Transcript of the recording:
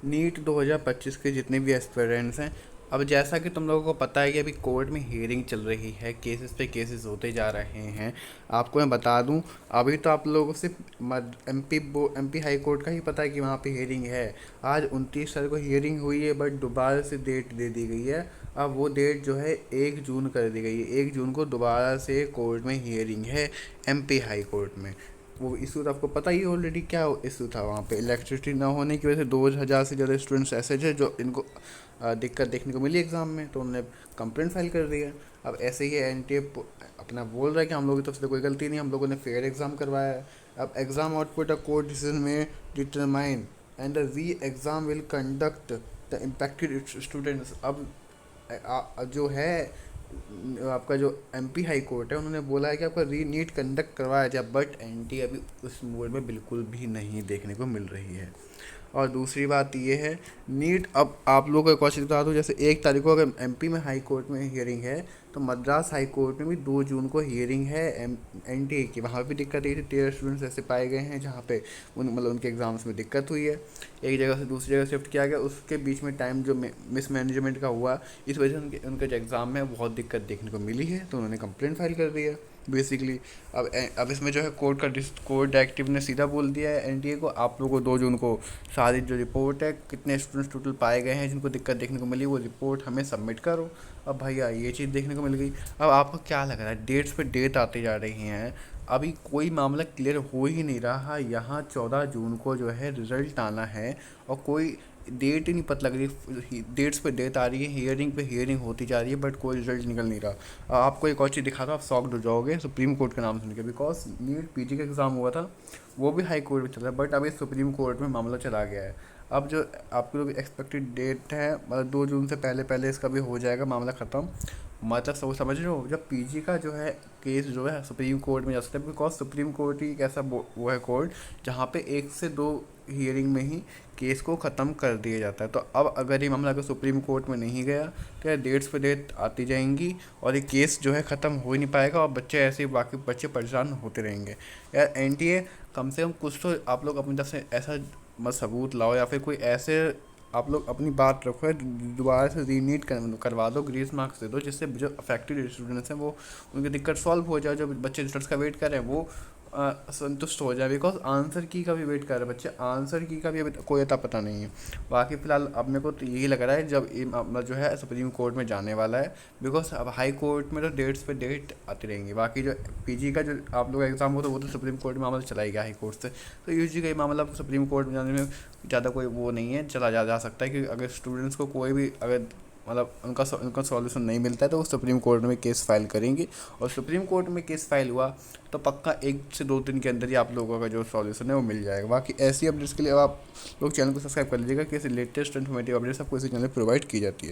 NEET 2025 के जितने भी एस्पिरेंट्स हैं, अब जैसा कि तुम लोगों को पता है कि अभी कोर्ट में हियरिंग चल रही है, केसेस पे केसेस होते जा रहे हैं। आपको मैं बता दूं, अभी तो आप लोगों को सिर्फ एमपी हाई कोर्ट का ही पता है कि वहाँ पे हियरिंग है। आज 29 तारीख को हियरिंग हुई है, बट दोबारा से डेट दे दी गई है। अब वो डेट जो है 1 जून कर दी गई है। 1 जून को दोबारा से कोर्ट में हियरिंग है, एमपी हाई कोर्ट में। वो इशू तो आपको पता ही ऑलरेडी, क्या इशू था वहाँ पे। इलेक्ट्रिसिटी ना होने की वजह से 2,000 से ज़्यादा स्टूडेंट्स ऐसे थे जो इनको दिक्कत देखने को मिली एग्ज़ाम में, तो उन्होंने कंप्लेंट फाइल कर दी है। अब ऐसे ही एनटीए अपना बोल रहा है कि हम लोगों की तरफ से कोई गलती नहीं, हम लोगों ने फेयर एग्ज़ाम करवाया है। अब exam output a court decision में determine and the re exam will conduct the impacted students. अब जो है आपका जो एमपी हाई कोर्ट है, उन्होंने बोला है कि आपका री नीट कंडक्ट करवाया जाए, बट एनटी अभी उस मोड में बिल्कुल भी नहीं देखने को मिल रही है। और दूसरी बात ये है, नीट, अब आप लोगों को एक और चीज़ बता दूँ, जैसे 1 तारीख को अगर एमपी में हाई कोर्ट में हियरिंग है, तो मद्रास हाई कोर्ट में भी 2 जून को हियरिंग है एनटीए की। वहाँ भी दिक्कत आई थी, 13 स्टूडेंट्स ऐसे पाए गए हैं जहाँ पे मतलब उनके एग्ज़ाम्स में दिक्कत हुई है। एक जगह से दूसरी जगह शिफ्ट किया गया, उसके बीच में टाइम जो मिसमैनेजमेंट का हुआ, इस वजह से उनके जो एग्ज़ाम में बहुत दिक्कत देखने को मिली है, तो उन्होंने कंप्लेंट फाइल कर दी है बेसिकली। अब इसमें जो है कोर्ट डायरेक्टिव ने सीधा बोल दिया है एनटीए को, आप लोगों को 2 जून को सारी जो रिपोर्ट है, कितने स्टूडेंट्स टोटल पाए गए हैं जिनको दिक्कत देखने को मिली, वो रिपोर्ट हमें सबमिट करो। अब भैया ये चीज़ देखने को मिल गई। अब आपको क्या लग रहा है, डेट्स पे डेट आती जा रही हैं, अभी कोई मामला क्लियर हो ही नहीं रहा। यहाँ 14 जून को जो है रिजल्ट आना है, और कोई डेट ही नहीं पता लग रही। डेट्स पे डेट आ रही है, हियरिंग पे हियरिंग होती जा रही है, बट कोई रिजल्ट निकल नहीं रहा। आपको एक और चीज़ दिखा दो, आप शॉक्ड हो जाओगे सुप्रीम कोर्ट का नाम सुन के। बिकॉज नीट पीजी का एग्ज़ाम हुआ था, वो भी हाई कोर्ट में चल रहा है, बट अभी सुप्रीम कोर्ट में मामला चला गया है। अब जो आपकी लोग एक्सपेक्टेड डेट है, मतलब 2 जून से पहले पहले इसका भी हो जाएगा मामला ख़त्म। मतलब सब समझ रहे हो, जब पीजी का जो है केस जो है सुप्रीम कोर्ट में जा सकता है, बिकॉज सुप्रीम कोर्ट ही एक ऐसा वो है कोर्ट जहाँ पे 1 से 2 हियरिंग में ही केस को ख़त्म कर दिया जाता है। तो अब अगर ये मामला अगर सुप्रीम कोर्ट में नहीं गया, तो यार डेट्स पे डेट आती जाएंगी, और ये केस जो है ख़त्म हो ही नहीं पाएगा, और बच्चे ऐसे ही बाकी बच्चे परेशान होते रहेंगे। यार एनटीए, कम से कम कुछ तो आप लोग अपनी तरफ से ऐसा मत सबूत लाओ, या फिर कोई ऐसे आप लोग अपनी बात रखो, दोबारा से रीनीट करवा दो, ग्रेस मार्क्स दे दो, जिससे जो अफेक्टेड स्टूडेंट्स हैं वो उनकी दिक्कत सॉल्व हो जाए। जो बच्चे रिजल्ट्स का वेट कर रहे हैं वो संतुष्ट हो जाए। बिकॉज आंसर की का भी वेट कर रहे हैं बच्चे, आंसर की का भी अभी कोई अता पता नहीं है। बाकी फ़िलहाल अब मेरे को तो यही लग रहा है, जब ये मामला जो है सुप्रीम कोर्ट में जाने वाला है, बिकॉज अब हाई कोर्ट में तो डेट्स पे डेट आती रहेंगी। बाकी जो पीजी का जो आप लोग एग्ज़ाम हो, तो वो तो सुप्रीम कोर्ट में मामला चला ही गया हाई कोर्ट से। तो यूजी का ये मामला सुप्रीम कोर्ट में जाने में ज़्यादा कोई वो नहीं है, चला जा सकता है। कि अगर स्टूडेंट्स को कोई भी अगर मतलब उनका सॉल्यूशन नहीं मिलता है, तो वो सुप्रीम कोर्ट में केस फाइल करेंगे। और सुप्रीम कोर्ट में केस फाइल हुआ तो पक्का 1 से 2 दिन के अंदर ही आप लोगों का जो सॉल्यूशन है वो मिल जाएगा। बाकी ऐसी अपडेट्स के लिए अब आप लोग चैनल को सब्सक्राइब कर लीजिएगा, कि लेटेस्ट इन्फॉर्मेटिव अपडेट्स आपको इसी चैनल पर प्रोवाइड की जाती है।